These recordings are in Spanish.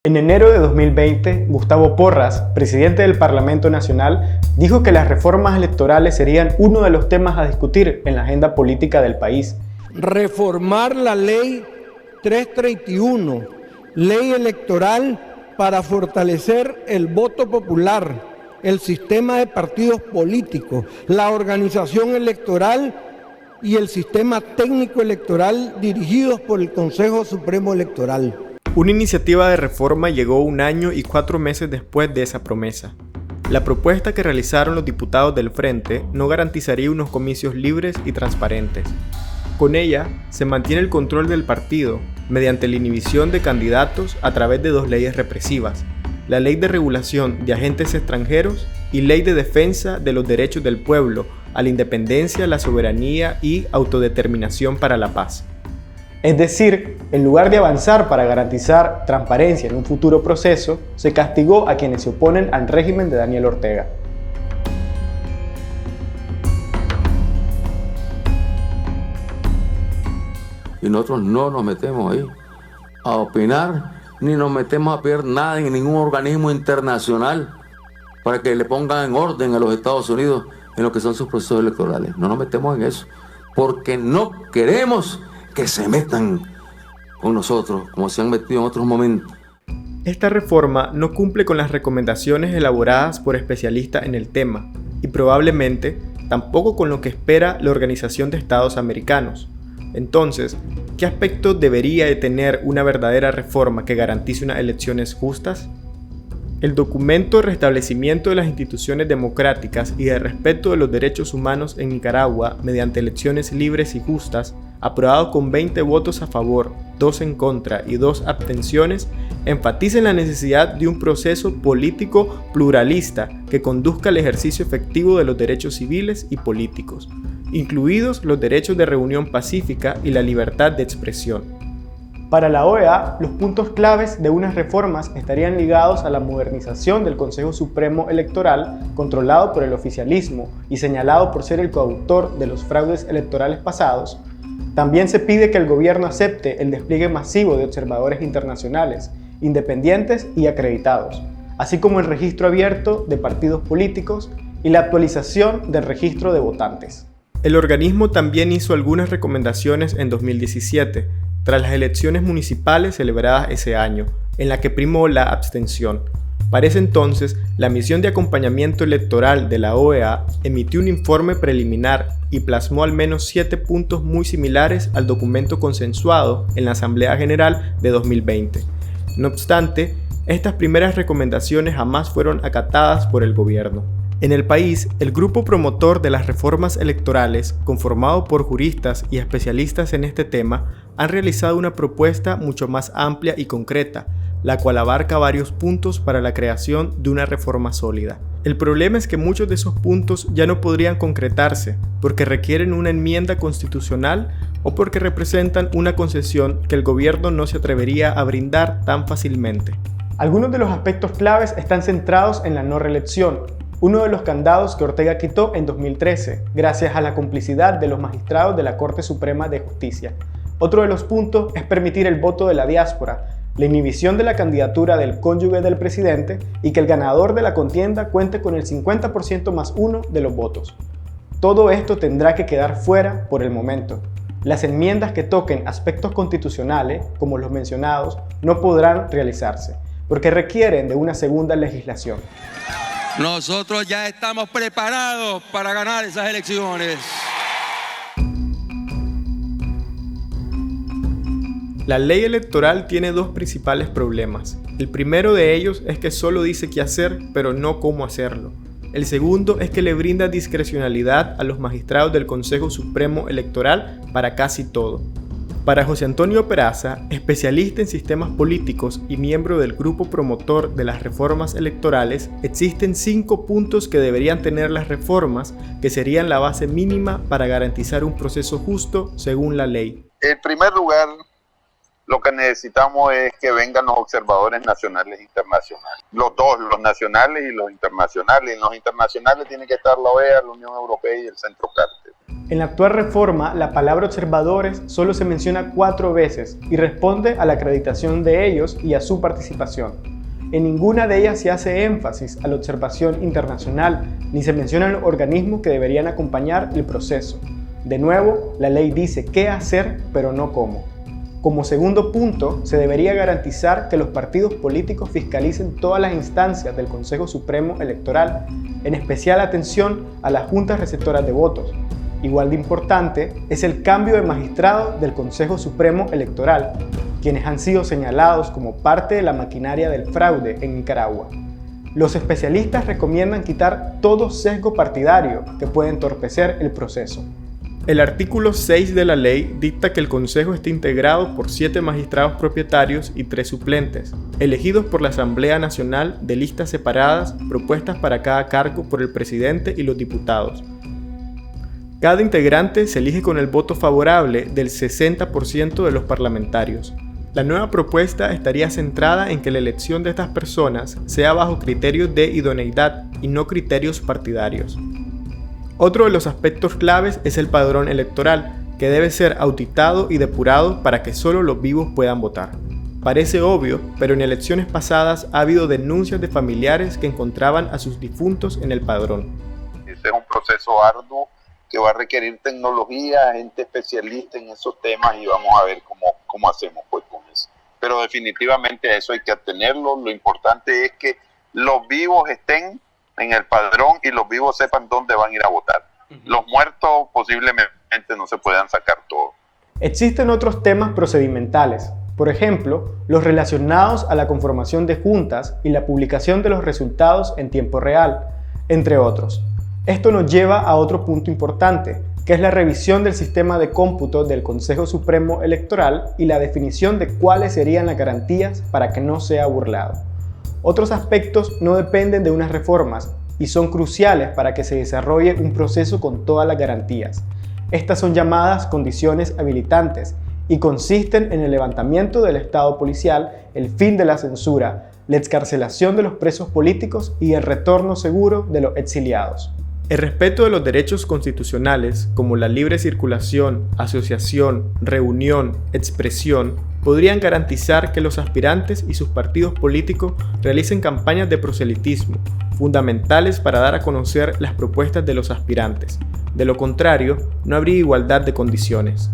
En enero de 2020, Gustavo Porras, presidente del Parlamento Nacional, dijo que las reformas electorales serían uno de los temas a discutir en la agenda política del país. Reformar la ley 331, ley electoral para fortalecer el voto popular, el sistema de partidos políticos, la organización electoral y el sistema técnico electoral dirigidos por el Consejo Supremo Electoral. Una iniciativa de reforma llegó 1 año y 4 meses después de esa promesa. La propuesta que realizaron los diputados del Frente no garantizaría unos comicios libres y transparentes. Con ella, se mantiene el control del partido mediante la inhibición de candidatos a través de 2 leyes represivas, la Ley de Regulación de Agentes Extranjeros y Ley de Defensa de los Derechos del Pueblo a la Independencia, la Soberanía y Autodeterminación para la Paz. Es decir, en lugar de avanzar para garantizar transparencia en un futuro proceso, se castigó a quienes se oponen al régimen de Daniel Ortega. Y nosotros no nos metemos ahí a opinar, ni nos metemos a pedir nada en ningún organismo internacional para que le pongan en orden a los Estados Unidos en lo que son sus procesos electorales. No nos metemos en eso, porque no queremos que se metan con nosotros, como se han metido en otros momentos. Esta reforma no cumple con las recomendaciones elaboradas por especialistas en el tema, y probablemente tampoco con lo que espera la Organización de Estados Americanos. Entonces, ¿qué aspectos debería de tener una verdadera reforma que garantice unas elecciones justas? El documento Restablecimiento de las instituciones democráticas y de respeto de los derechos humanos en Nicaragua mediante elecciones libres y justas, aprobado con 20 votos a favor, 2 en contra y 2 abstenciones, enfatiza en la necesidad de un proceso político pluralista que conduzca al ejercicio efectivo de los derechos civiles y políticos, incluidos los derechos de reunión pacífica y la libertad de expresión. Para la OEA, los puntos claves de unas reformas estarían ligados a la modernización del Consejo Supremo Electoral, controlado por el oficialismo y señalado por ser el coautor de los fraudes electorales pasados. También se pide que el gobierno acepte el despliegue masivo de observadores internacionales, independientes y acreditados, así como el registro abierto de partidos políticos y la actualización del registro de votantes. El organismo también hizo algunas recomendaciones en 2017, tras las elecciones municipales celebradas ese año, en la que primó la abstención. Para ese entonces, la misión de acompañamiento electoral de la OEA emitió un informe preliminar y plasmó al menos 7 puntos muy similares al documento consensuado en la Asamblea General de 2020. No obstante, estas primeras recomendaciones jamás fueron acatadas por el gobierno. En el país, el grupo promotor de las reformas electorales, conformado por juristas y especialistas en este tema, han realizado una propuesta mucho más amplia y concreta, la cual abarca varios puntos para la creación de una reforma sólida. El problema es que muchos de esos puntos ya no podrían concretarse, porque requieren una enmienda constitucional o porque representan una concesión que el gobierno no se atrevería a brindar tan fácilmente. Algunos de los aspectos claves están centrados en la no reelección, uno de los candados que Ortega quitó en 2013, gracias a la complicidad de los magistrados de la Corte Suprema de Justicia. Otro de los puntos es permitir el voto de la diáspora, la inhibición de la candidatura del cónyuge del presidente y que el ganador de la contienda cuente con el 50% más 1 de los votos. Todo esto tendrá que quedar fuera por el momento. Las enmiendas que toquen aspectos constitucionales, como los mencionados, no podrán realizarse, porque requieren de una segunda legislación. Nosotros ya estamos preparados para ganar esas elecciones. La ley electoral tiene 2 principales problemas. El primero de ellos es que solo dice qué hacer, pero no cómo hacerlo. El segundo es que le brinda discrecionalidad a los magistrados del Consejo Supremo Electoral para casi todo. Para José Antonio Peraza, especialista en sistemas políticos y miembro del grupo promotor de las reformas electorales, existen 5 puntos que deberían tener las reformas que serían la base mínima para garantizar un proceso justo según la ley. En primer lugar, lo que necesitamos es que vengan los observadores nacionales e internacionales. Los dos, los nacionales y los internacionales. En los internacionales tiene que estar la OEA, la Unión Europea y el Centro Carter. En la actual reforma, la palabra observadores solo se menciona 4 veces y responde a la acreditación de ellos y a su participación. En ninguna de ellas se hace énfasis a la observación internacional, ni se mencionan los organismos que deberían acompañar el proceso. De nuevo, la ley dice qué hacer, pero no cómo. Como segundo punto, se debería garantizar que los partidos políticos fiscalicen todas las instancias del Consejo Supremo Electoral, en especial atención a las juntas receptoras de votos. Igual de importante es el cambio de magistrados del Consejo Supremo Electoral, quienes han sido señalados como parte de la maquinaria del fraude en Nicaragua. Los especialistas recomiendan quitar todo sesgo partidario que puede entorpecer el proceso. El artículo 6 de la ley dicta que el Consejo esté integrado por 7 magistrados propietarios y 3 suplentes, elegidos por la Asamblea Nacional de listas separadas propuestas para cada cargo por el presidente y los diputados. Cada integrante se elige con el voto favorable del 60% de los parlamentarios. La nueva propuesta estaría centrada en que la elección de estas personas sea bajo criterios de idoneidad y no criterios partidarios. Otro de los aspectos claves es el padrón electoral, que debe ser auditado y depurado para que solo los vivos puedan votar. Parece obvio, pero en elecciones pasadas ha habido denuncias de familiares que encontraban a sus difuntos en el padrón. Este es un proceso arduo que va a requerir tecnología, gente especialista en esos temas y vamos a ver cómo hacemos pues con eso. Pero definitivamente a eso hay que atenerlo. Lo importante es que los vivos estén en el padrón y los vivos sepan dónde van a ir a votar. Los muertos posiblemente no se puedan sacar todo. Existen otros temas procedimentales, por ejemplo, los relacionados a la conformación de juntas y la publicación de los resultados en tiempo real, entre otros. Esto nos lleva a otro punto importante, que es la revisión del sistema de cómputo del Consejo Supremo Electoral y la definición de cuáles serían las garantías para que no sea burlado. Otros aspectos no dependen de unas reformas y son cruciales para que se desarrolle un proceso con todas las garantías. Estas son llamadas condiciones habilitantes y consisten en el levantamiento del Estado policial, el fin de la censura, la excarcelación de los presos políticos y el retorno seguro de los exiliados. El respeto de los derechos constitucionales, como la libre circulación, asociación, reunión, expresión, podrían garantizar que los aspirantes y sus partidos políticos realicen campañas de proselitismo, fundamentales para dar a conocer las propuestas de los aspirantes. De lo contrario, no habría igualdad de condiciones.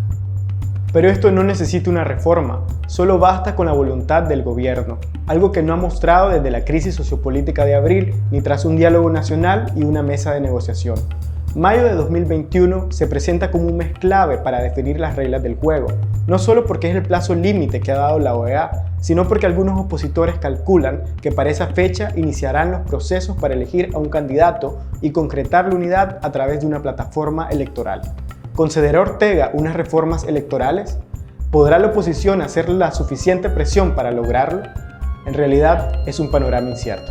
Pero esto no necesita una reforma, solo basta con la voluntad del gobierno, algo que no ha mostrado desde la crisis sociopolítica de abril, ni tras un diálogo nacional y una mesa de negociación. Mayo de 2021 se presenta como un mes clave para definir las reglas del juego, no solo porque es el plazo límite que ha dado la OEA, sino porque algunos opositores calculan que para esa fecha iniciarán los procesos para elegir a un candidato y concretar la unidad a través de una plataforma electoral. ¿Considerará Ortega unas reformas electorales? ¿Podrá la oposición hacer la suficiente presión para lograrlo? En realidad es un panorama incierto.